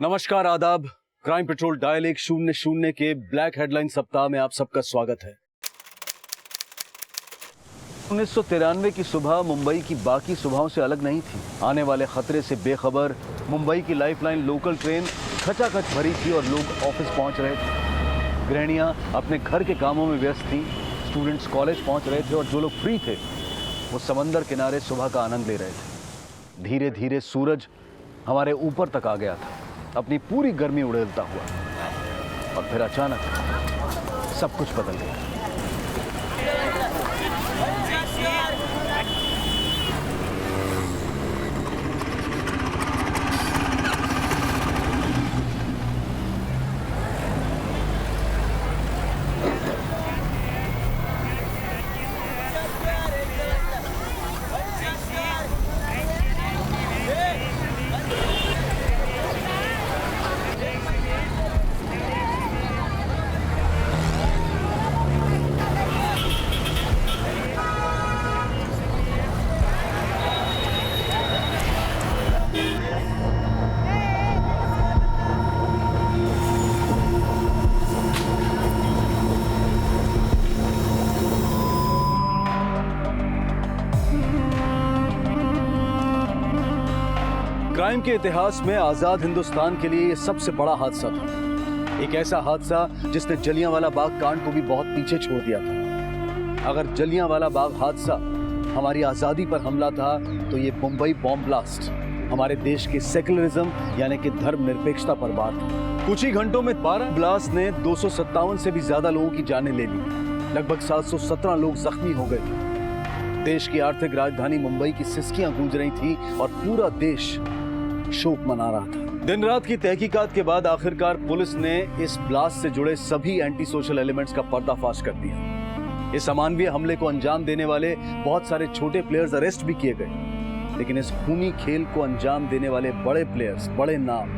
नमस्कार, आदाब। Crime petrol dial 100 के ब्लैक हेडलाइन सप्ताह में आप सबका स्वागत है। 1993 की सुबह मुंबई की बाकी सुबहों से अलग नहीं थी। आने वाले खतरे से बेखबर मुंबई की लाइफलाइन लोकल ट्रेन खचाखच भरी थी और लोग ऑफिस पहुंच रहे थे। गृहिणियां अपने घर के कामों में व्यस्त थीं, स्टूडेंट्स कॉलेज पहुंच रहे थे और जो लोग फ्री थे वो समंदर किनारे सुबह का आनंद ले रहे थे। धीरे धीरे सूरज हमारे ऊपर तक आ गया था, अपनी पूरी गर्मी उड़ेलता हुआ, और फिर अचानक सब कुछ बदल गया। क्राइम के इतिहास में आजाद हिंदुस्तान के लिए यह सबसे बड़ा हादसा था। एक ऐसा हादसा जिसने जलियांवाला बाग कांड को भी बहुत पीछे छोड़ दिया था। अगर जलियांवाला बाग हादसा हमारी आजादी पर हमला था, तो ये मुंबई बॉम्ब ब्लास्ट हमारे देश के सेकुलरिज्म यानी कि धर्मनिरपेक्षता पर वार था। कुछ ही घंटों में 12 ब्लास्ट ने 257 से भी ज्यादा लोगों की जानें ले ली। लगभग 717 लोग जख्मी हो गए थे। देश की आर्थिक राजधानी मुंबई की सिसकियां गूंज रही थी और पूरा देश शोक मना रहा था। दिन रात की तहकीकात के बाद आखिरकार पुलिस ने इस ब्लास्ट से जुड़े सभी एंटी सोशल एलिमेंट्स का पर्दाफाश कर दिया। इस अमानवीय हमले को अंजाम देने वाले बहुत सारे छोटे प्लेयर्स अरेस्ट भी किए गए, लेकिन इस खूनी खेल को अंजाम देने वाले बड़े प्लेयर्स, बड़े नाम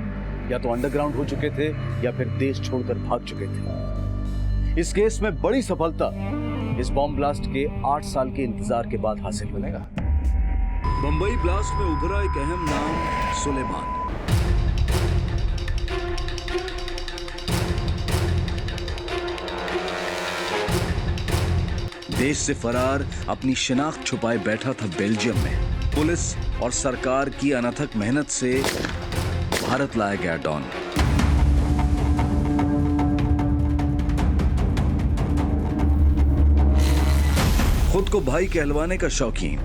या तो अंडरग्राउंड हो चुके थे या फिर देश छोड़कर भाग चुके थे। इस केस में बड़ी सफलता इस बॉम्ब ब्लास्ट के 8 साल के इंतजार के बाद हासिल मिलेगा। मुंबई ब्लास्ट में उभरा एक अहम नाम, सुलेमान। देश से फरार, अपनी शिनाख्त छुपाए बैठा था बेल्जियम में। पुलिस और सरकार की अनथक मेहनत से भारत लाया गया डॉन। खुद को भाई कहलवाने का शौकीन,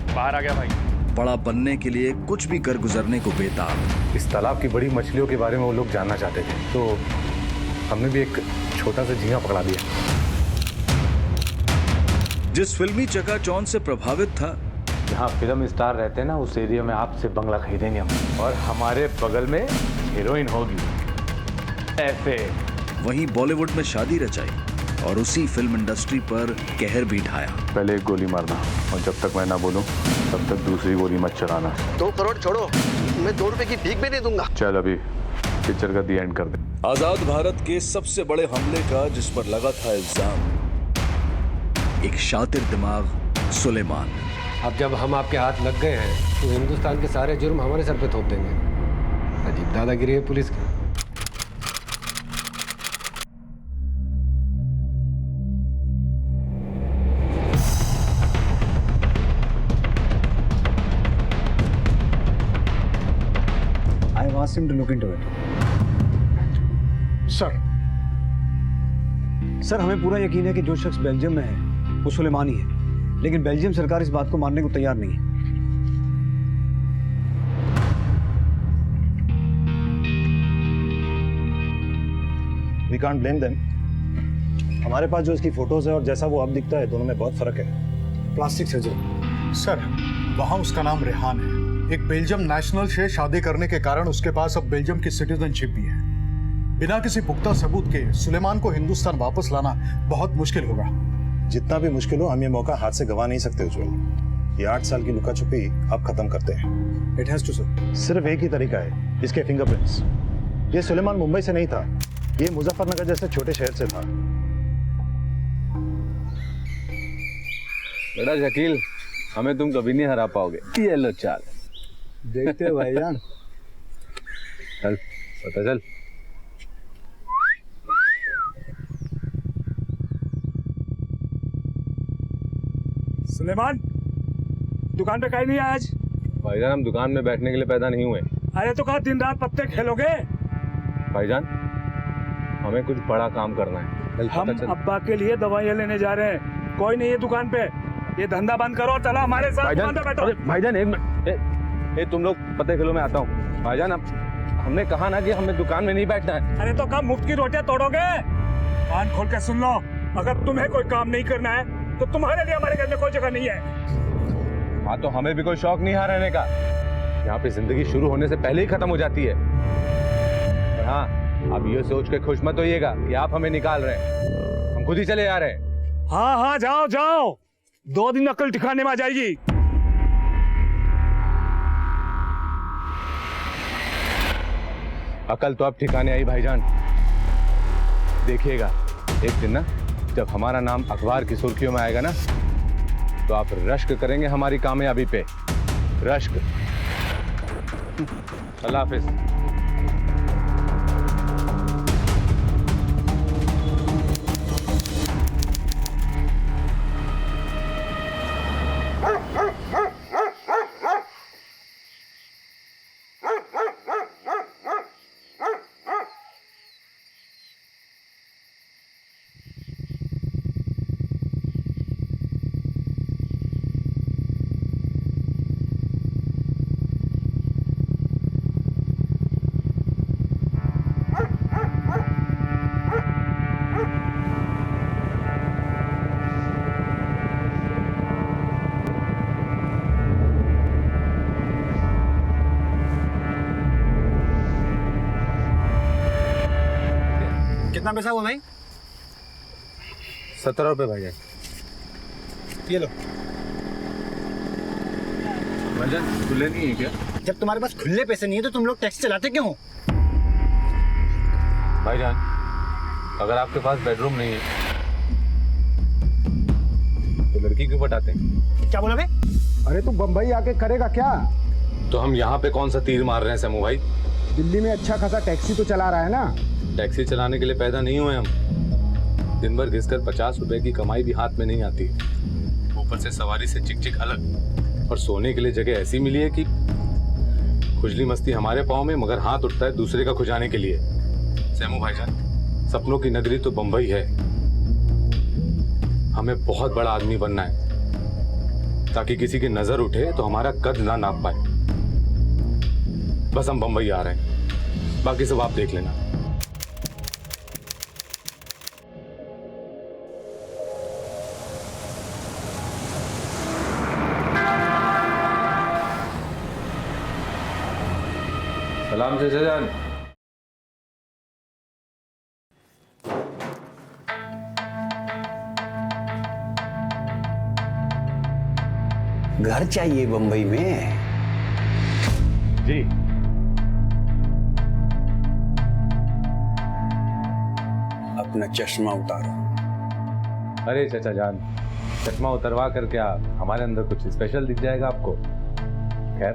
बाहर आ गया भाई। बड़ा बनने के लिए कुछ भी कर गुजरने को बेताब। इस तालाब की बड़ी मछलियों के बारे में वो लोग जानना चाहते थे, तो हमने भी एक छोटा सा झींगा पकड़ा दिया। जिस फिल्मी चकाचौंध से प्रभावित था, जहाँ फिल्म स्टार रहते हैं ना, उस एरिया में आपसे बंगला खरीदेंगे हम, और हमारे बगल में हीरोइन होगी ऐसे। वहीं बॉलीवुड में शादी रचाई और उसी फिल्म इंडस्ट्री पर कहर भी ढाया। पहले एक गोली मारना, और जब तक मैं ना बोलूं तब तक दूसरी गोली मत चलाना। 2 करोड़ छोड़ो, मैं 2 रुपए की भीख भी नहीं दूंगा। चल अभी पिक्चर का दी एंड कर दे। आजाद भारत के सबसे बड़े हमले का जिस पर लगा था इल्जाम, एक शातिर दिमाग सुलेमान। अब जब हम आपके हाथ लग गए हैं तो हिंदुस्तान के सारे जुर्म हमारे सर पे थोप देंगे। अजीब दादागिरी है पुलिस की। Asked him to look into it. Sir, हमें पूरा यकीन है कि जो शख्स बेल्जियम में है वो सुलेमान ही है, लेकिन बेल्जियम सरकार इस बात को मानने को तैयार नहीं है। We can't blame them. हमारे पास जो इसकी फोटोज है और जैसा वो अब दिखता है, दोनों में बहुत फर्क है। Plastic surgery. सर, वहाँ उसका नाम रेहान है। एक बेल्जियम नेशनल से शादी करने के कारण उसके पास अब बेल्जियम की सिटीजनशिप भी है। बिना किसी पुख्ता सबूत के सुलेमान को हिंदुस्तान वापस लाना बहुत मुश्किल होगा। जितना भी मुश्किल हो, हम ये मौका हाथ से गवा नहीं सकते उज्जवल। ये 8 साल की लुका छुपी अब खत्म करते हैं। It has to, sir. सिर्फ एक ही तरीका है, इसके फिंगरप्रिंट्स। ये सुलेमान मुंबई से नहीं था, ये मुजफ्फरनगर जैसे छोटे शहर से था। बड़ा शकील, हमें तुम कभी नहीं हरा पाओगे। ये लो चाल। देखते हैं भाईजान। चल पता चल। सुलेमान, दुकान पे कहीं नहीं आया आज? भाईजान हम दुकान में बैठने के लिए पैदा नहीं हुए। अरे तो कहा दिन रात पत्ते खेलोगे? भाईजान हमें कुछ बड़ा काम करना है। कल हम पता चल। अब्बा के लिए दवाइयाँ लेने जा रहे हैं, कोई नहीं है दुकान पे। ये धंधा बंद करो और चला हमारे साथ दुकान पे बैठो। अरे भाईजान एक मिनट, ए तुम लोग पत्ते खेलो, मैं आता हूँ। भाईजान हमने कहा ना कि हमें दुकान में नहीं बैठना है। अरे तो कब मुफ्त की रोटियां तोड़ोगे? कान खोल के सुन लो, अगर तुम्हें कोई काम नहीं करना है तो तुम्हारे लिए हमारे घर में कोई जगह नहीं है। हाँ तो हमें भी कोई शौक नहीं है रहने का। यहाँ पे जिंदगी शुरू होने से पहले ही खत्म हो जाती है। और हाँ, आप ये सोच के खुश मत होइएगा कि आप हमें निकाल रहे हैं, हम खुद ही चले आ रहे हैं। हाँ हाँ जाओ जाओ, 2 दिन अकल ठिकाने में आ जाएगी। अकल तो अब ठिकाने आई भाईजान। देखिएगा एक दिन ना, जब हमारा नाम अखबार की सुर्खियों में आएगा ना, तो आप रश्क करेंगे हमारी कामयाबी पे। रश्क। अल्लाह हाफिज। कितना पैसा हुआ भाई? 17 रुपए भाईजान। ये लो। भाईजान खुले नहीं है क्या? जब तुम्हारे पास खुले पैसे नहीं है तो तुम लोग टैक्सी चलाते क्यों हो? भाईजान अगर आपके पास बेडरूम नहीं है तो लड़की क्यों पटाते हैं? क्या बोला बे? अरे तू बम्बई आके करेगा क्या? तो हम यहाँ पे कौन सा तीर मार रहे हैं समू भाई? दिल्ली में अच्छा खासा टैक्सी तो चला रहा है ना। टैक्सी चलाने के लिए पैदा नहीं हुए हम। दिन भर घिसकर 50 रुपए की कमाई भी हाथ में नहीं आती, ऊपर से सवारी से चिक चिक अलग, और सोने के लिए जगह ऐसी मिली है कि खुजली मस्ती हमारे पाँव में, मगर हाथ उठता है दूसरे का खुजाने के लिए। सेमू भाईजान सपनों की नगरी तो बंबई है, हमें बहुत बड़ा आदमी बनना है ताकि किसी की नजर उठे तो हमारा कद ना नाप पाए। बस हम बंबई आ रहे हैं, बाकी सब आप देख लेना। सलाम से जान। घर चाहिए बंबई में? जी अपना चश्मा उतारो। अरे चाचा जान, चश्मा उतरवा कर क्या हमारे अंदर कुछ स्पेशल दिख जाएगा आपको? खैर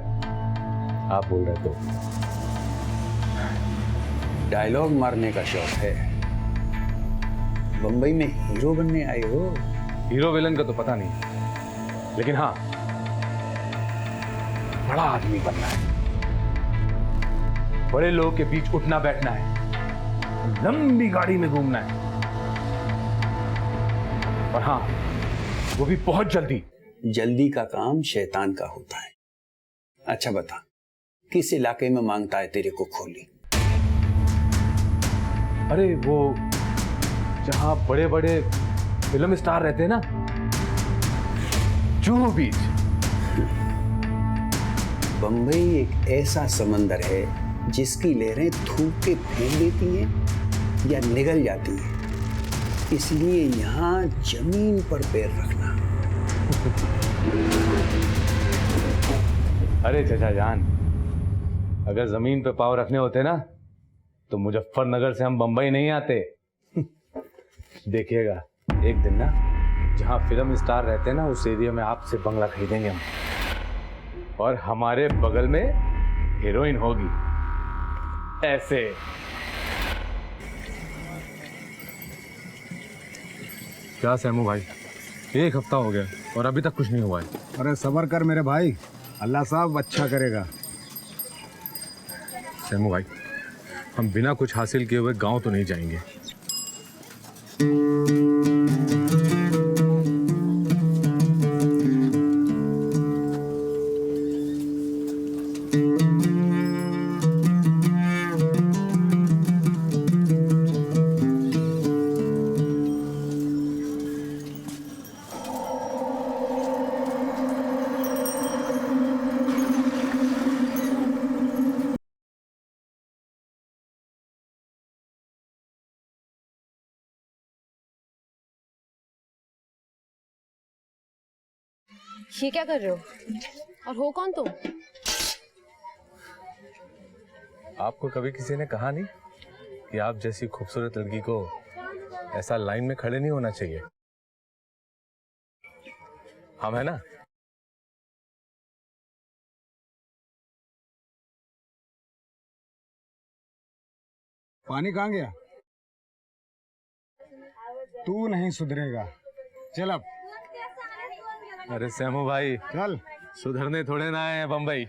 आप बोल रहे तो। डायलॉग मारने का शौक है, बंबई में हीरो बनने आए हो? हीरो विलन का तो पता नहीं, लेकिन हाँ बड़ा आदमी बनना है, बड़े लोगों के बीच उठना बैठना है, लंबी गाड़ी में घूमना है, और हाँ वो भी बहुत जल्दी। जल्दी का काम शैतान का होता है। अच्छा बता, किस इलाके में मांगता है तेरे को खोली? अरे वो जहां बड़े बड़े फिल्म स्टार रहते हैं ना, जुहू बीच। बंबई एक ऐसा समंदर है जिसकी लहरें थूक के फेंक देती हैं या निगल जाती हैं, इसलिए यहाँ जमीन पर पैर रखना। अरे चाचा जान, अगर जमीन पे पाँव रखने होते ना तो मुजफ्फरनगर से हम बंबई नहीं आते। देखिएगा एक दिन ना, जहाँ फिल्म स्टार रहते हैं ना, उस एरिया में आपसे बंगला खरीदेंगे हम, और हमारे बगल में हीरोइन होगी। ऐसे। क्या सैमू भाई, 1 हफ्ता हो गया और अभी तक कुछ नहीं हुआ है। अरे सब्र कर मेरे भाई, अल्लाह साहब अच्छा करेगा। सैमू भाई, हम बिना कुछ हासिल किए हुए गांव तो नहीं जाएंगे। ये क्या कर रहे हो? और हो कौन तुम? आपको कभी किसी ने कहा नहीं कि आप जैसी खूबसूरत लड़की को ऐसा लाइन में खड़े नहीं होना चाहिए? हम है ना? पानी कहाँ गया? तू नहीं सुधरेगा, चल अब। अरे सैमू भाई, चल। सुधरने थोड़े ना आए हैं बम्बई।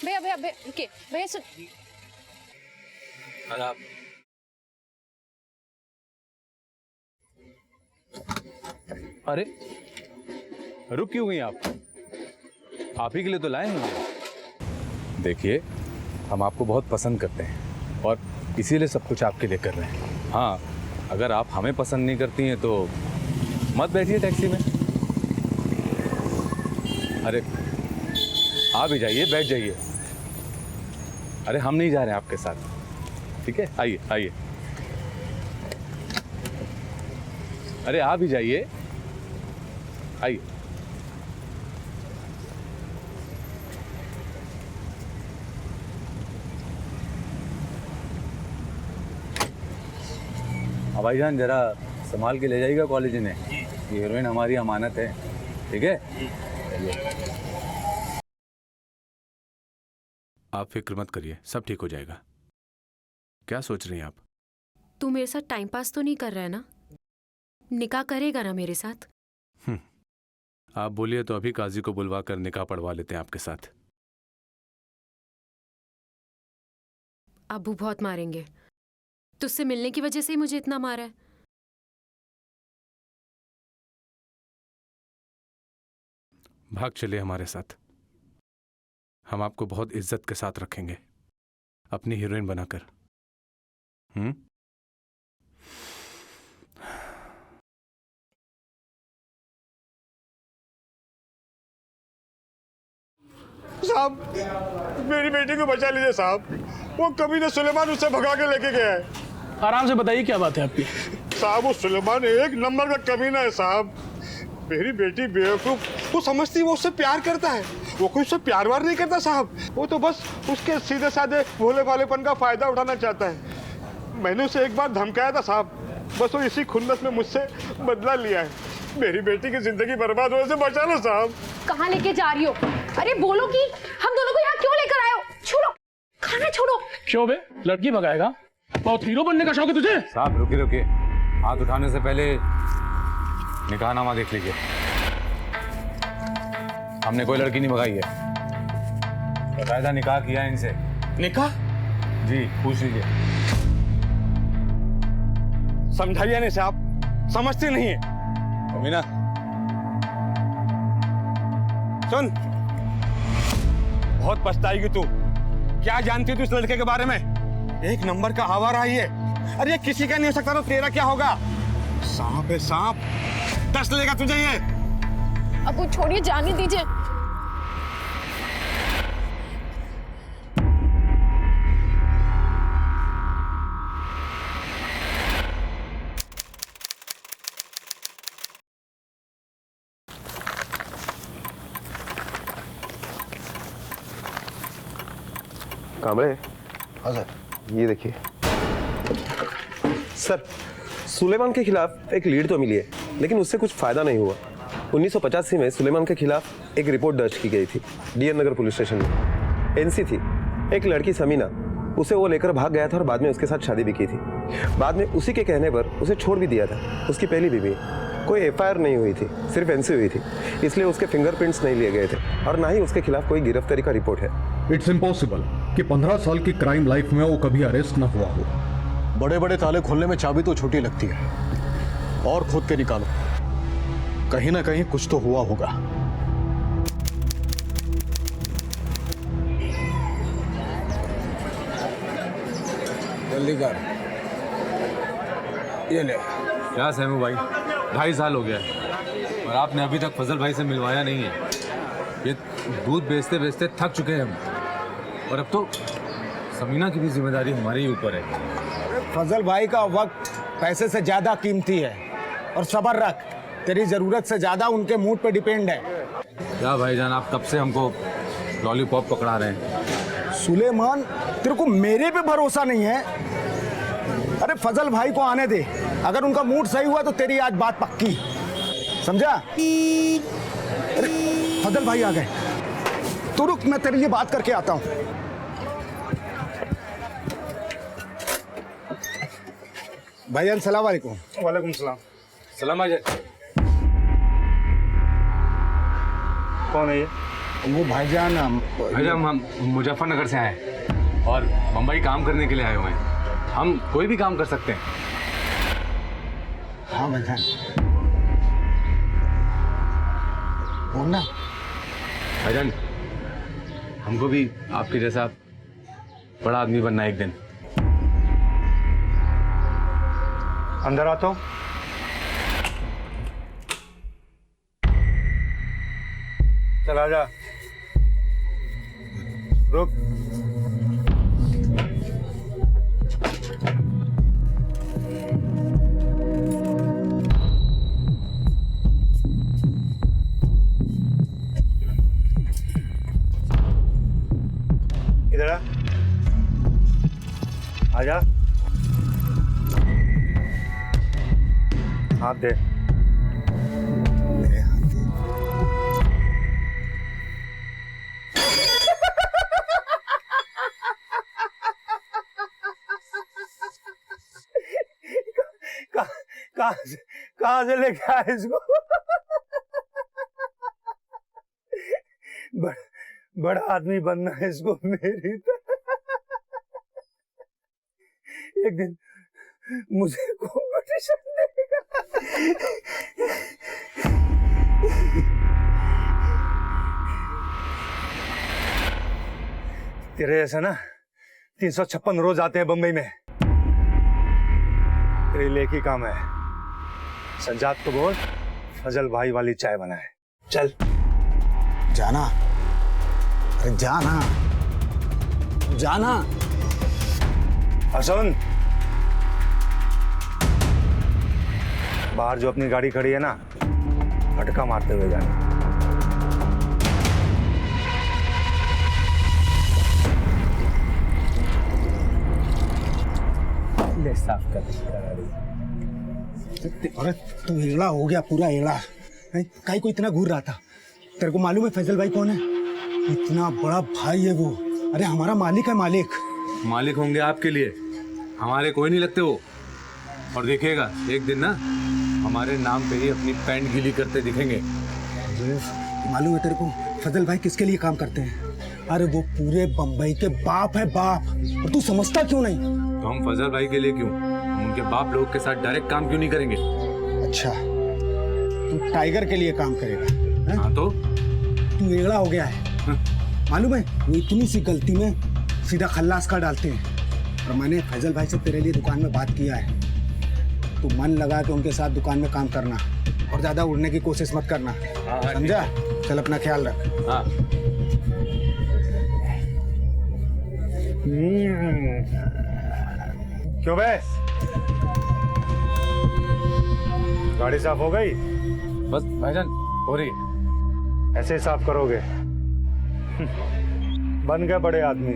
भैया भैया भैया रुकिए, भैया सुन। अरे आप अरे रुक क्यों गई आप ही के लिए तो लाए हैं। देखिए, हम आपको बहुत पसंद करते हैं और इसीलिए सब कुछ आपके लिए कर रहे हैं। हाँ, अगर आप हमें पसंद नहीं करती हैं तो मत बैठिए टैक्सी में। अरे आप भी जाइए, बैठ जाइए। अरे हम नहीं जा रहे हैं आपके साथ, ठीक है? आइए आइए। अरे आप भी जाइए, आइए। भाईजान जरा संभाल के ले जाइएगा कॉलेज में। ये हीरोइन हमारी अमानत है, ठीक है? आप फिक्र मत करिए, सब ठीक हो जाएगा। क्या सोच रही हैं आप? तू मेरे साथ टाइम पास तो नहीं कर रहा है ना? निकाह करेगा ना मेरे साथ? आप बोलिए तो अभी काजी को बुलवा कर निकाह पढ़वा लेते हैं आपके साथ। अबू बहुत मारेंगे। तुझसे मिलने की वजह से ही मुझे इतना मारा है। भाग चलिए हमारे साथ, हम आपको बहुत इज्जत के साथ रखेंगे, अपनी हीरोइन बनाकर। साहब, मेरी बेटी को बचा लीजिए साहब। वो कभी ना सुलेमान उससे भगा के लेके गया है। आराम से बताइए क्या बात है आपकी? साहब, वो सुलेमान 1 नंबर का कमीना है साहब। मेरी बेटी बेवकूफ, वो समझती है वो उससे प्यार करता है। वो कोई उससे प्यार वार नहीं करता साहब। वो तो बस उसके सीधे साधे भोले वालेपन का फायदा उठाना चाहता है। मैंने उसे एक बार धमकाया था साहब, बस वो इसी खुन्नस में मुझसे बदला लिया है। मेरी बेटी की जिंदगी बर्बाद होने से बचा लो साहब। कहाँ लेके जा रही हो? अरे बोलो कि हम दोनों को यहाँ क्यों लेकर आए हो? छोड़ो, खाना छोड़ो। क्यों बे, लड़की भगाएगा? बहुत हीरो बनने का शौक है तुझे? साहब रुकिए रुकिए, हाथ उठाने से पहले निकाहनामा देख लीजिए। हमने कोई लड़की नहीं भगाई है, बकायदा निकाह किया है इनसे। निकाह? जी, पूछ लीजिए। समझाइए नहीं साहब, समझती नहीं है। मीना सुन, बहुत पछताएगी तू। क्या जानती तू इस लड़के के बारे में? 1 नंबर का आवारा है ये। अरे ये किसी का नहीं हो सकता तो तेरा क्या होगा? सांप है सांप, 10 लेगा तुझे ये। अब वो छोड़िए, जाने दीजिए। कांबळे, हाँ सर। ये देखिए सर, सुलेमान के खिलाफ एक लीड तो मिली है, लेकिन उससे कुछ फायदा नहीं हुआ। 1985 में सुलेमान के खिलाफ एक रिपोर्ट दर्ज की गई थी डीएन नगर पुलिस स्टेशन में। एनसी थी, एक लड़की समीना, उसे वो लेकर भाग गया था और बाद में उसके साथ शादी भी की थी। बाद में उसी के कहने पर उसे छोड़ भी दिया था। उसकी पहली बीवी, कोई एफआईआर नहीं हुई थी, सिर्फ एनसी हुई थी, इसलिए उसके फिंगरप्रिंट्स नहीं लिए गए थे और ना ही उसके खिलाफ कोई गिरफ्तारी का रिपोर्ट है। इट्स इम्पॉसिबल कि 15 साल की क्राइम लाइफ में वो कभी अरेस्ट ना हुआ हो। बड़े बड़े ताले खोलने में चाबी तो छोटी लगती है, और खोद के निकालो, कहीं ना कहीं कुछ तो हुआ होगा। जल्दी कर, ये ले। क्या सहमू भाई, 2.5 साल हो गया है और आपने अभी तक फजल भाई से मिलवाया नहीं है। ये दूध बेचते बेचते थक चुके हैं हम, और अब तो समीना की भी जिम्मेदारी हमारे ही ऊपर है। फजल भाई का वक्त पैसे से ज्यादा कीमती है, और सब्र रख, तेरी जरूरत से ज्यादा उनके मूड पे डिपेंड है। क्या भाईजान, आप कब से हमको लॉलीपॉप पकड़ा रहे हैं? सुलेमान, तेरे को मेरे पे भरोसा नहीं है? अरे फजल भाई को आने दे, अगर उनका मूड सही हुआ तो तेरी आज बात पक्की, समझा? अरे फजल भाई आ गए, तो रुक, मैं तेरे लिए बात करके आता हूं। भाईजान सलाम वालेकुम। वालेकुम सलाम। सलाम भाईजान। कौन है ये? वो भाईजान हम मुजफ्फरनगर से आए और मुंबई काम करने के लिए आए हुए हैं। हम कोई भी काम कर सकते हैं। हाँ भाईजान, बोलना। भाईजान, हमको भी आपके जैसा बड़ा आदमी बनना है एक दिन। अंदर आता हूँ। चला जा, रुक। इधर आ, आजा, हाथ दे। कहाँ से लेके आए इसको? बड़ा आदमी बनना है इसको मेरी तरह। एक दिन मुझे कॉम्पिटिशन देगा। तेरे ऐसा ना 356 रोज आते हैं बंबई में, तेरे लिए एक ही काम है, सज्जाद को बोल फजल भाई वाली चाय बनाए। चल जाना, अरे जाना, जाना। सुन, बाहर जो अपनी गाड़ी खड़ी है ना, फटका मारते हुए जाना। ले साफ कर गाड़ी। अरे तू एड़ा हो गया, पूरा एड़ा। काई को इतना घूर रहा था? तेरे को मालूम है फैजल भाई कौन है? इतना बड़ा भाई है वो। अरे हमारा मालिक है, मालिक। मालिक होंगे आपके लिए, हमारे कोई नहीं लगते वो। और देखिएगा एक दिन ना हमारे नाम पे ही अपनी पैंट गीली करते दिखेंगे। मालूम है तेरे को फजल भाई किसके लिए काम करते हैं? अरे वो पूरे बंबई के बाप है, बाप। और तू समझता क्यों नहीं? तो हम फजल भाई के लिए क्यों, हम उनके बाप लोग के साथ डायरेक्ट काम क्यों नहीं करेंगे? अच्छा, तू टाइगर के लिए काम करेगा? हाँ तो तू एड़ा हो गया है। मालूम है वो इतनी सी गलती में सीधा खल्लास का डालते हैं। और मैंने फैजल भाई से तेरे लिए दुकान में बात किया है, तू मन लगा के उनके साथ दुकान में काम करना और ज्यादा उड़ने की कोशिश मत करना, समझा? चल अपना ख्याल रख। हाँ। क्यों बे? गाड़ी साफ हो गई? बस भाईजान हो रही है। ऐसे ही साफ करोगे? बन गए बड़े आदमी।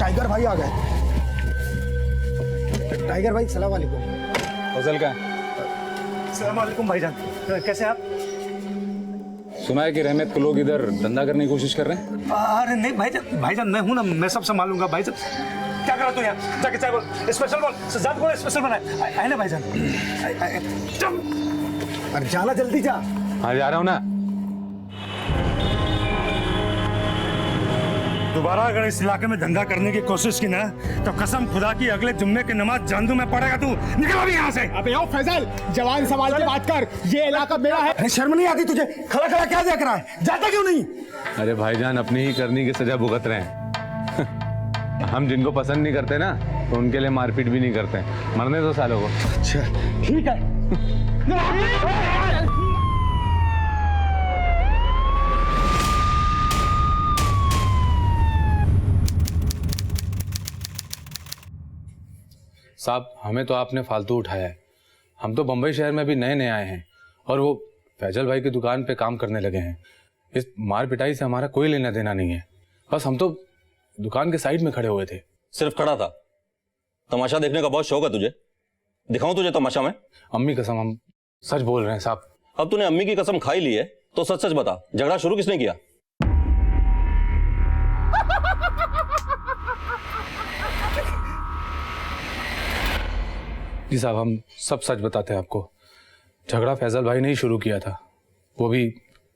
टाइगर भाई आ गए। टाइगर भाई सलाम वालेकुम। फजल का सलाम वालेकुम भाईजान, कैसे आप? सुना है कि रहमत के लोग इधर धंधा करने की कोशिश कर रहे हैं। अरे नहीं भाईजान मैं हूं ना, मैं सब संभालूंगा भाईजान। क्या कर रहा तू यहाँ? जाके चाय बोल, स्पेशल बोल, सजाद को स्पेशल बनाए। आए ना भाईजान, अरे जाना जल्दी जा। हाँ जा रहा हूँ ना। दोबारा अगर इस इलाके में धंधा करने की कोशिश की ना तो कसम खुदा की अगले जुम्मे की नमाज जानदू में पड़ेगा तू। निकल अभी यहाँ से। अबे आओ फैजल, जवान सवाल के बात कर, ये इलाका मेरा है। अरे शर्म नहीं आती तुझे? खड़ा खड़ा क्या देख रहा है? जाता क्यों नहीं? अरे भाईजान अपनी ही करनी की सजा भुगत रहे हैं। हम जिनको पसंद नहीं करते ना तो उनके लिए मारपीट भी नहीं करते, मरने दो सालों को। अच्छा ठीक है। साहब हमें तो आपने फालतू उठाया है। हम तो बम्बई शहर में भी नए नए आए हैं और वो फैजल भाई की दुकान पे काम करने लगे हैं। इस मार पिटाई से हमारा कोई लेना देना नहीं है, बस हम तो दुकान के साइड में खड़े हुए थे। सिर्फ खड़ा था? तमाशा देखने का बहुत शौक है तुझे? दिखाऊं तुझे तमाशा में? अम्मी कसम हम सच बोल रहे हैं साहब। अब तूने अम्मी की कसम खाई ली है तो सच सच बता, झगड़ा शुरू किसने किया? जी साहब हम सब सच बताते हैं आपको। झगड़ा फैजल भाई ने ही शुरू किया था, वो भी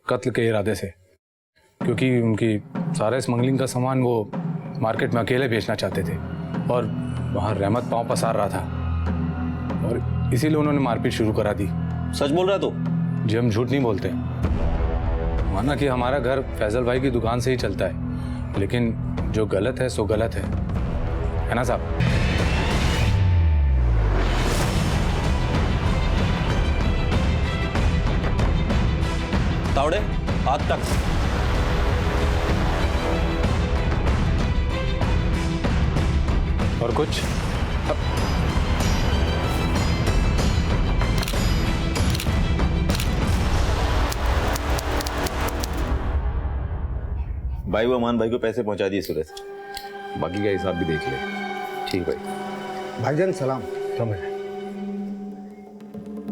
कत्ल के इरादे से, क्योंकि उनकी सारा स्मगलिंग का सामान वो मार्केट में अकेले बेचना चाहते थे और वहाँ रहमत पांव पसार रहा था और इसीलिए उन्होंने मारपीट शुरू करा दी। सच बोल रहा है तू? जी हम झूठ नहीं बोलते। माना कि हमारा घर फैजल भाई की दुकान से ही चलता है, लेकिन जो गलत है सो गलत है ना साहब? तावड़े हाथ तक। और कुछ? भाई वो अमान भाई को पैसे पहुंचा दिए सूरज, बाकी का हिसाब भी देख ले। ठीक भाई। भाईजान सलाम।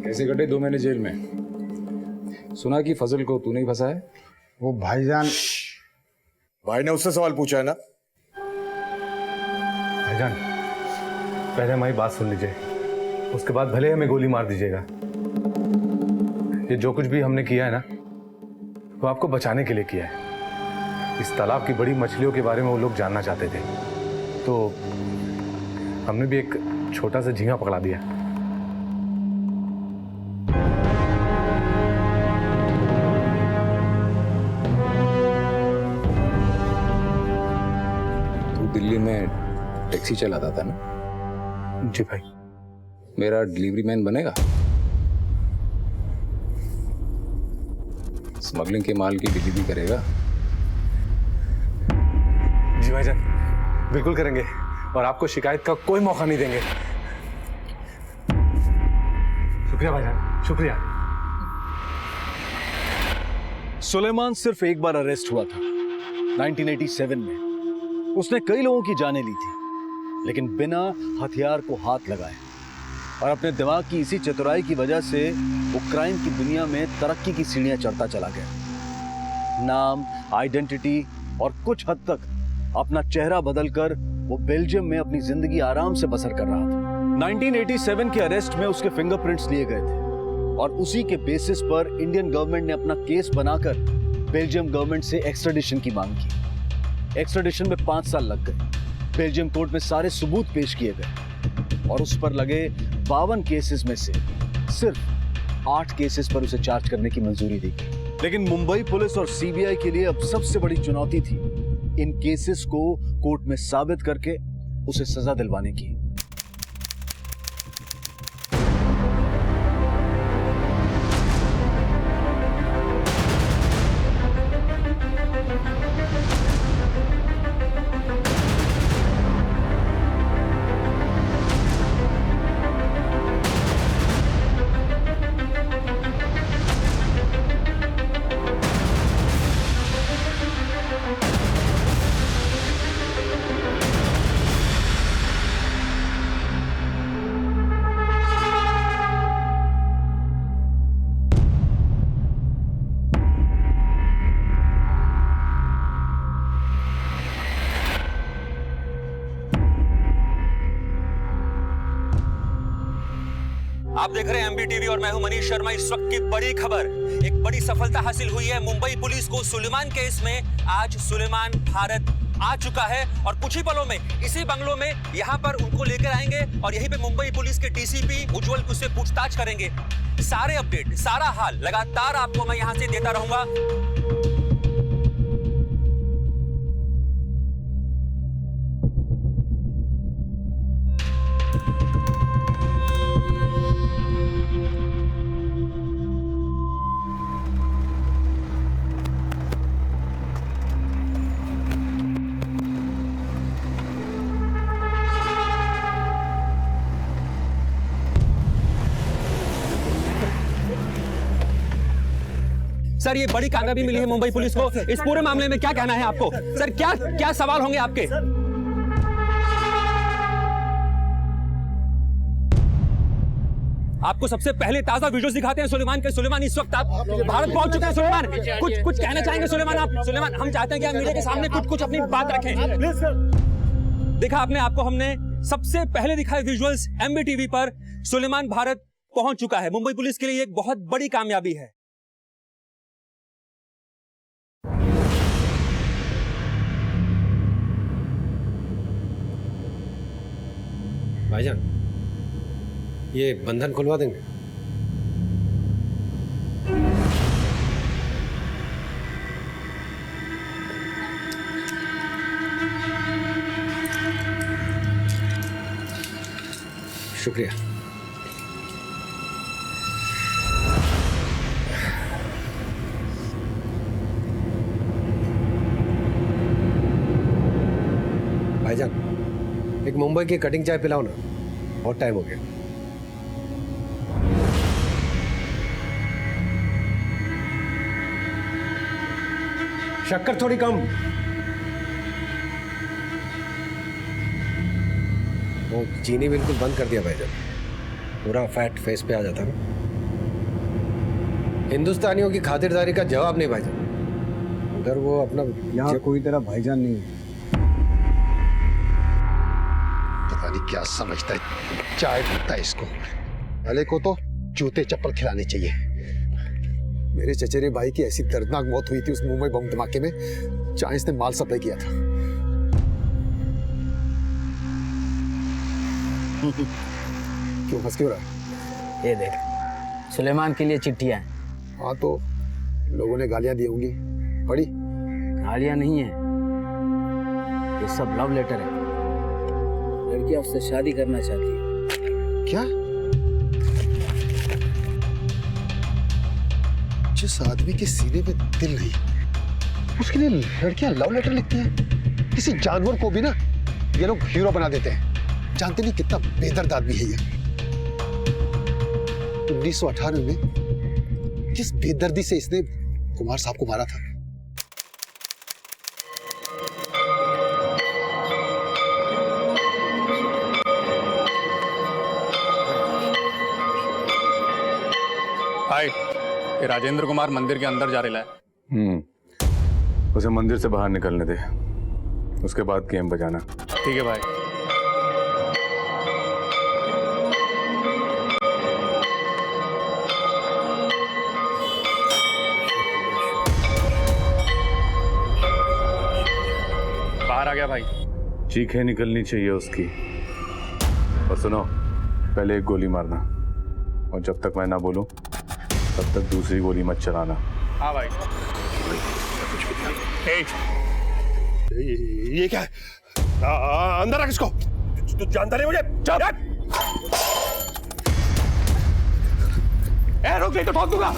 कैसे कटे 2 महीने जेल में? सुना कि फजल को तूने ही फंसा है? वो भाईजान, भाई ने उससे सवाल पूछा है ना? भाईजान पहले हमारी बात सुन लीजिए, उसके बाद भले हमें गोली मार दीजिएगा। ये जो कुछ भी हमने किया है ना वो आपको बचाने के लिए किया है। इस तालाब की बड़ी मछलियों के बारे में वो लोग जानना चाहते थे, तो हमने भी एक छोटा सा झींगा पकड़ा दिया। तू दिल्ली में टैक्सी चलाता था ना? जी भाई। मेरा डिलीवरी मैन बनेगा? स्मगलिंग के माल की डिलीवरी करेगा? जी भाईजान बिल्कुल करेंगे और आपको शिकायत का कोई मौका नहीं देंगे। शुक्रिया भाईजान, शुक्रिया। सुलेमान सिर्फ एक बार अरेस्ट हुआ था 1987 में। उसने कई लोगों की जानें ली थी, लेकिन बिना हथियार को हाथ लगाए, और अपने दिमाग की इसी चतुराई की वजह से वो क्राइम की दुनिया में तरक्की की सीढ़ियां चढ़ता चला गया। नाम, आइडेंटिटी और कुछ हद तक अपना चेहरा बदलकर वो बेल्जियम में अपनी जिंदगी आराम से बसर कर रहा था। 1987 के अरेस्ट में उसके फिंगरप्रिंट्स लिए गए थे और उसी के बेसिस पर इंडियन गवर्नमेंट ने अपना केस बनाकर बेल्जियम गवर्नमेंट से एक्स्ट्राडिशन की मांग की। एक्स्ट्राडिशन में 5 साल लग गए। बेल्जियम कोर्ट में सारे सबूत पेश किए गए और उस पर लगे 52 केसेस में से सिर्फ 8 केसेस पर उसे चार्ज करने की मंजूरी दी गई। लेकिन मुंबई पुलिस और सीबीआई के लिए अब सबसे बड़ी चुनौती थी इन केसेस को कोर्ट में साबित करके उसे सजा दिलवाने की। आप देख रहे हैं MBTV और मैं हूं मनीष शर्मा। इस वक्त की बड़ी खबर, एक बड़ी सफलता हासिल हुई है मुंबई पुलिस को सुलेमान केस में। आज सुलेमान भारत आ चुका है और कुछ ही पलों में इसी बंगलों में यहां पर उनको लेकर आएंगे और यहीं पे मुंबई पुलिस के DCP उज्जवल उससे पूछताछ करेंगे। सारे अपडेट, सारा हाल लगातार आपको मैं यहां से देता रहूंगा। सर, ये बड़ी कामयाबी मिली है मुंबई पुलिस को। इस पूरे मामले में क्या कहना है आपको? सर, क्या सवाल होंगे आपके? आपको सबसे पहले ताजा वीडियोस दिखाते हैं सुलेमान के। सुलेमान, इस वक्त आप भारत पहुंच चुके हैं। सुलेमान, कुछ कहना चाहेंगे सुलेमान आप? सुलेमान, हम चाहते हैं कि आप मीडिया के सामने कुछ अपनी बात रखें। देखा आपको हमने सबसे पहले दिखाए विजुअल्स MBTV पर। सुलेमान भारत पहुंच चुका है। मुंबई पुलिस के लिए एक बहुत बड़ी कामयाबी है। भाईजान, ये बंधन खुलवा देंगे? शुक्रिया। भाईजान, एक मुंबई की कटिंग चाय पिलाओ ना, बहुत टाइम हो गया। शक्कर थोड़ी कम। वो चीनी बिल्कुल बंद कर दिया भाईजान, पूरा फैट फेस पे आ जाता ना। हिंदुस्तानियों की खातिरदारी का जवाब नहीं भाईजान। उधर वो अपना, यहाँ कोई तेरा भाईजान नहीं है। क्या समझता है, चाय पीता है इसको। भले को तो जूते चप्पल खिलाने चाहिए। मेरे चचेरे भाई की ऐसी दर्दनाक मौत हुई थी उस मुंबई बम धमाके में, जहां इसने माल सप्लाई किया था। क्यों हंस क्यों रहा है? ये देख, सुलेमान के लिए चिट्ठियां हैं। हाँ, तो लोगों ने गालियां दी होंगी। पढ़ी? गालियां नहीं है, ये सब लव लेटर है। लड़कियां उससे शादी करना चाहती है। क्या? जिस आदमी के सीने में दिल नहीं, उसके लिए लड़कियां लव लेटर लिखती हैं? किसी जानवर को भी ना ये लोग हीरो बना देते हैं। जानते नहीं कितना बेदर्द आदमी है ये। 1918 में किस बेदर्दी से इसने कुमार साहब को मारा था। हाय, ये राजेंद्र कुमार मंदिर के अंदर जा रहा है। उसे मंदिर से बाहर निकलने दे, उसके बाद गेम बजाना। ठीक है भाई। बाहर आ गया भाई। चीखें निकलनी चाहिए उसकी। और सुनो, पहले एक गोली मारना, और जब तक मैं ना बोलूं तब तक दूसरी गोली मत चलाना। हाँ भाई। ये क्या है? अंदर रख इसको। तू जानता नहीं मुझे? रुक नहीं तो ठोक दूंगा।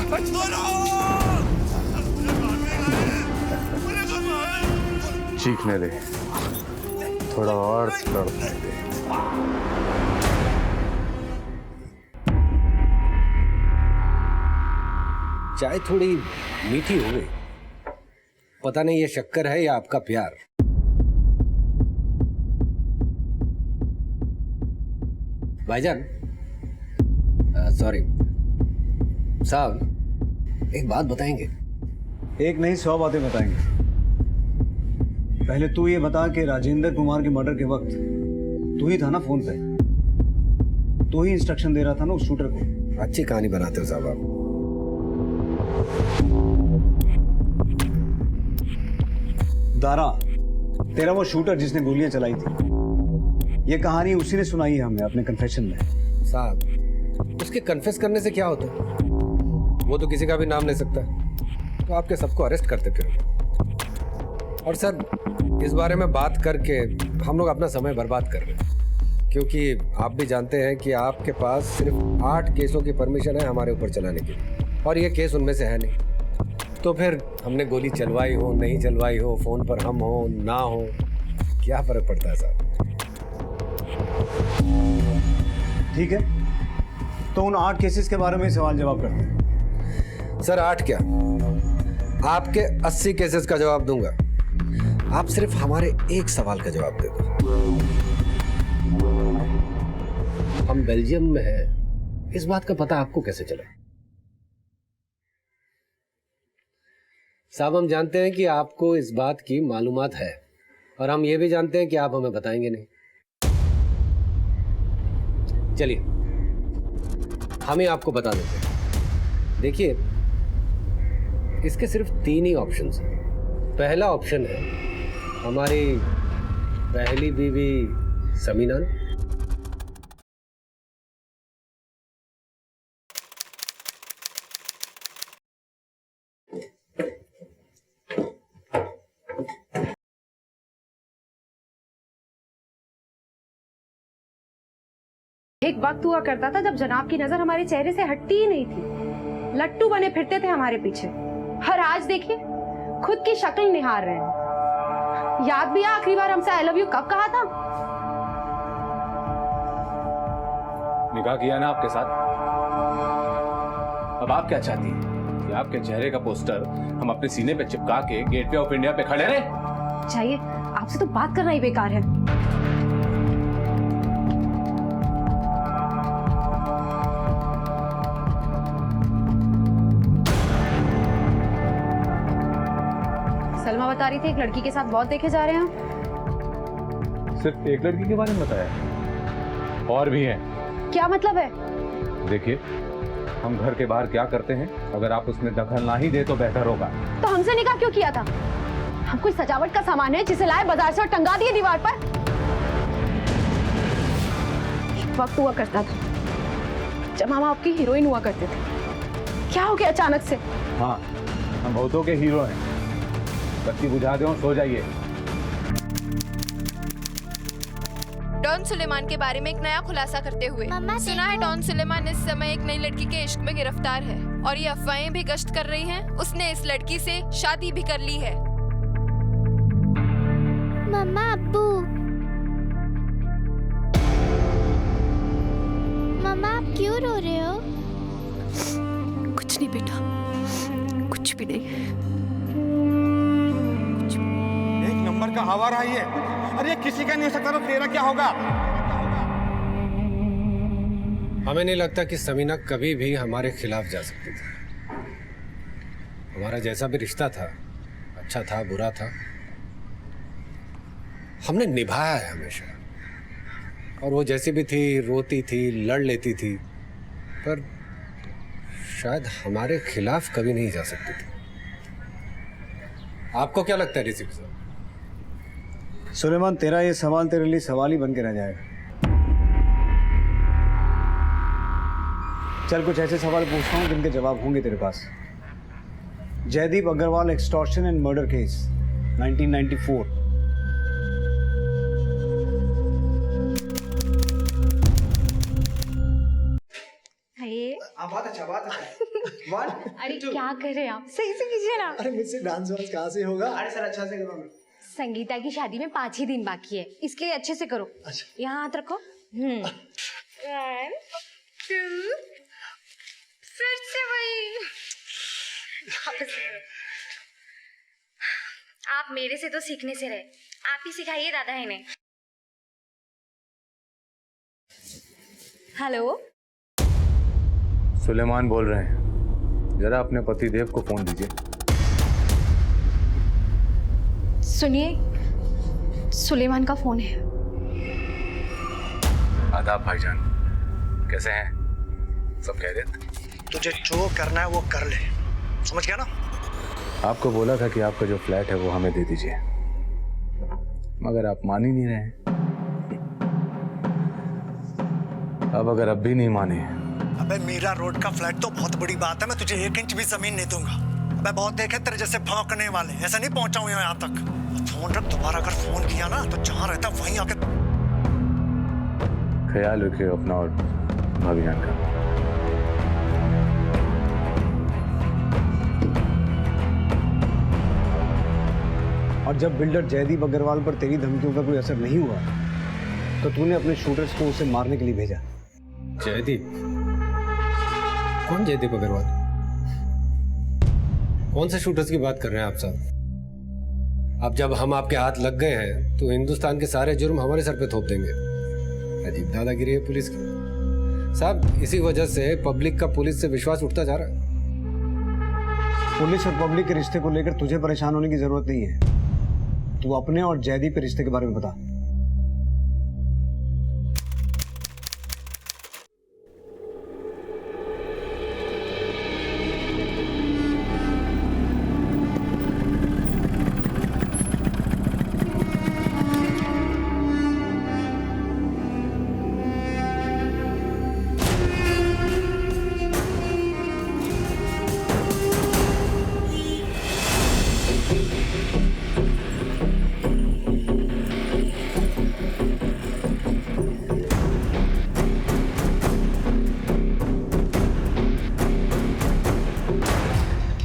चीखने दे, थोड़ा और तड़पने दे। चाय थोड़ी मीठी हो गई। पता नहीं ये शक्कर है या आपका प्यार। भाईजान, सॉरी साहब, एक बात बताएंगे? एक नहीं 100 बातें बताएंगे। पहले तू ये बता कि राजेंद्र कुमार के मर्डर के वक्त तू ही था ना फोन पे? तो ही इंस्ट्रक्शन दे रहा था ना उस शूटर को। अच्छी कहानी बनाते हो साहब आप। दारा, तेरा वो शूटर जिसने गोलियां चलाई थी, ये कहानी उसी ने सुनाई है हमें अपने कन्फेशन में। साहब उसके कन्फेस करने से क्या होता है? वो तो किसी का भी नाम ले सकता है, तो आपके सबको अरेस्ट करते फिर। और सर इस बारे में बात करके हम लोग अपना समय बर्बाद कर रहे हैं, क्योंकि आप भी जानते हैं कि आपके पास सिर्फ 8 केसों की परमिशन है हमारे ऊपर चलाने की, और ये केस उनमें से है नहीं। तो फिर हमने गोली चलवाई हो नहीं चलवाई हो, फोन पर हम हो ना हो, क्या फर्क पड़ता है साहब? ठीक है, तो उन 8 केसेस के बारे में सवाल जवाब करते हैं। सर 8 क्या, आपके 80 केसेस का जवाब दूंगा। आप सिर्फ हमारे एक सवाल का जवाब दे दो। हम बेल्जियम में हैं, इस बात का पता आपको कैसे चला? साहब हम जानते हैं कि आपको इस बात की मालूमात है, और हम ये भी जानते हैं कि आप हमें बताएंगे नहीं। चलिए हम ही आपको बता देते हैं। देखिए इसके सिर्फ 3 ही ऑप्शंस हैं। पहला ऑप्शन है हमारी पहली बीवी समीना। एक वक्त हुआ करता था जब जनाब की नजर हमारे चेहरे से हटती ही नहीं थी, लट्टू बने फिरते थे हमारे पीछे। और आज देखिए खुद की शक्ल निहार रहे हैं। याद भी है आखिरी बार हमसे आई लव यू कब कहा था? निकाह किया ना आपके साथ। अब आप क्या चाहती हैं कि आपके चेहरे का पोस्टर हम अपने सीने पे चिपका के गेटवे ऑफ इंडिया पे खड़े रहे? चाहिए, आपसे तो बात करना ही बेकार है। सलमा बता रही थी एक लड़की के साथ बहुत देखे जा रहे हैं। सिर्फ एक लड़की के बारे में बताया? और भी हैं। क्या मतलब है? देखिए हम घर के बाहर क्या करते हैं, अगर आप उसमें दखल ना ही दे तो बेहतर होगा। तो हमसे निकाह क्यों किया था? हम कोई सजावट का सामान है जिसे लाए बाजार से और टंगा दिए दीवार पर? एक वक्त हुआ करता था जब हम आपकी हीरोइन हुआ करते थे। क्या हो गया अचानक से? हाँ हम बहुतों के हीरो हैं। बत्ती बुझा दो, सो जाइए। डॉन सुलेमान के बारे में एक नया खुलासा करते हुए सुना है डॉन सुलेमान इस समय एक नई लड़की के इश्क में गिरफ्तार है, और ये अफवाहें भी गश्त कर रही हैं उसने इस लड़की से शादी भी कर ली है। मम्मा अब्बू, मम्मा आप क्यों रो रहे हो? कुछ नहीं बेटा, कुछ भी नहीं। एक नंबर का हवा रहा है। अरे किसी का नहीं हो सकता तो तेरा क्या होगा? हमें नहीं लगता कि समीना कभी भी हमारे खिलाफ जा सकती थी। हमारा जैसा भी रिश्ता था, अच्छा था बुरा था, हमने निभाया है हमेशा। और वो जैसी भी थी, रोती थी, लड़ लेती थी, पर शायद हमारे खिलाफ कभी नहीं जा सकती थी। आपको क्या लगता है ऋषि साहब? सुलेमान, तेरा ये सवाल तेरे लिए सवाल ही बन के रह जाएगा। चल कुछ ऐसे सवाल पूछता हूँ जिनके जवाब होंगे तेरे पास। Jaydeep Agrawal extortion and murder case 1994। बहुत अच्छा, बहुत अच्छा। अरे क्या कर रहे हैं आप? सही से कीजिए ना। अरे मुझसे डांस वांस कहाँ से होगा? अरे सर अच्छा से करो। संगीता की शादी में 5 ही दिन बाकी है, इसके लिए अच्छे से करो। अच्छा। यहाँ हाथ रखो। 1 2 फिर से वही। आप मेरे से तो सीखने से रहे, आप ही सिखाइए दादा इन्हें। हेलो, सुलेमान बोल रहे हैं, जरा अपने पति देव को फोन दीजिए। सुनिए, सुलेमान का फोन है। आदाब भाईजान, कैसे हैं? सब खैरियत? तुझे जो करना है वो कर ले, समझ गया ना? आपको बोला था कि आपका जो फ्लैट है वो हमें दे दीजिए, मगर आप मान ही नहीं रहे हैं। अब अगर अब भी नहीं माने। अबे मीरा रोड का फ्लैट तो बहुत बड़ी बात है, मैं तुझे 1 इंच भी जमीन नहीं दूंगा। अबे बहुत देखे तेरे जैसे भौंकने वाले, ऐसा नहीं पहुंचा हूं यहाँ तक। फोन रख, दोबारा अगर फोन किया ना तो जहां रहता वहीं आके। ख्याल रखिए अपना और भाभी जान का। और जब बिल्डर जयदीप अग्रवाल पर तेरी धमकियों का कोई असर नहीं हुआ तो तूने अपने शूटर्स को उसे मारने के लिए भेजा। जयदीप? कौन जयदीप अग्रवाल? कौन से शूटर्स की बात कर रहे हैं आप साहब? अब जब हम आपके हाथ लग गए हैं तो हिंदुस्तान के सारे जुर्म हमारे सर पे थोप देंगे। अजीब दादागिरी है पुलिस की साहब। इसी वजह से पब्लिक का पुलिस से विश्वास उठता जा रहा है। पुलिस और पब्लिक के रिश्ते को लेकर तुझे परेशान होने की जरूरत नहीं है। तू अपने और जयदीप के रिश्ते के बारे में बता।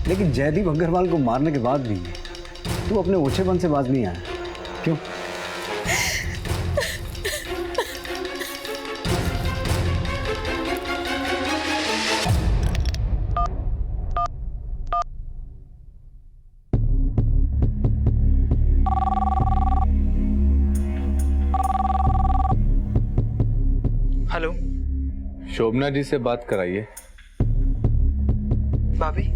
लेकिन जयदीप अग्रवाल को मारने के बाद भी तू अपने ओछेपन से बाज नहीं आया, क्यों? हेलो, शोभना जी से बात कराइए। भाभी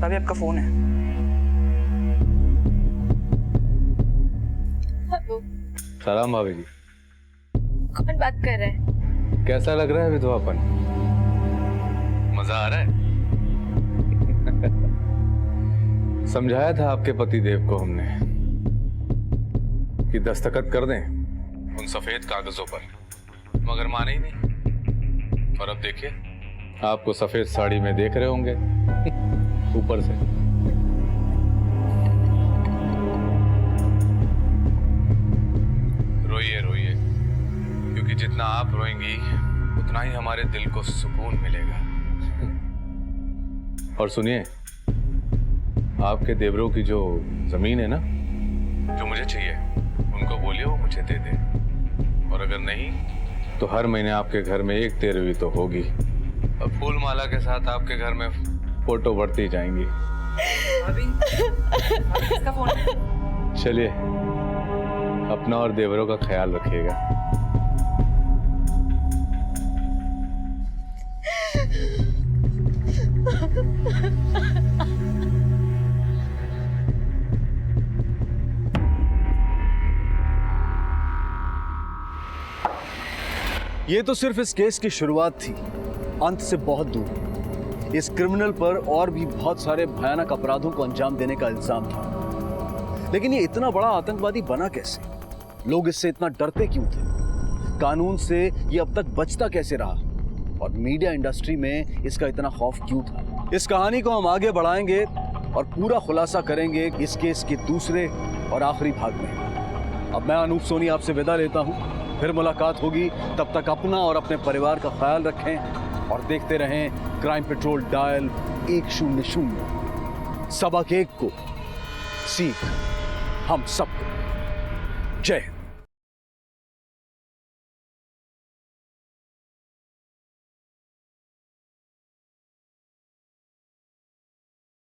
आपका फोन है। हेलो, सलाम भाभी जी। कौन बात कर रहे हैं? कैसा लग रहा है विधवापन? मजा आ रहा है? समझाया था आपके पति देव को हमने कि दस्तखत कर दें उन सफेद कागजों पर, मगर माने ही नहीं। और अब देखिए, आपको सफेद साड़ी में देख रहे होंगे ऊपर से। रोइए रोइए, क्योंकि जितना आप रोएंगी उतना ही हमारे दिल को सुकून मिलेगा। और सुनिए, आपके देवरों की जो जमीन है ना, जो मुझे चाहिए, उनको बोलिए वो मुझे दे दे। और अगर नहीं तो हर महीने आपके घर में 1 तेरहवीं तो होगी। और फूल माला के साथ आपके घर में फोटो बढ़ती जाएंगी। अभी इसका फोन है। चलिए, अपना और देवरों का ख्याल रखिएगा। ये तो सिर्फ इस केस की शुरुआत थी, अंत से बहुत दूर। इस क्रिमिनल पर और भी बहुत सारे भयानक अपराधों को अंजाम देने का इल्जाम था। लेकिन ये इतना बड़ा आतंकवादी बना कैसे? लोग इससे इतना डरते क्यों थे? कानून से ये अब तक बचता कैसे रहा? और मीडिया इंडस्ट्री में इसका इतना खौफ क्यों था? इस कहानी को हम आगे बढ़ाएंगे और पूरा खुलासा करेंगे इस केस के दूसरे और आखिरी भाग में। अब मैं अनूप सोनी आपसे विदा लेता हूं। फिर मुलाकात होगी, तब तक अपना और अपने परिवार का ख्याल रखें और देखते रहें क्राइम पेट्रोल डायल 100। सबक 1 को सीख हम सबको। जय हिंद।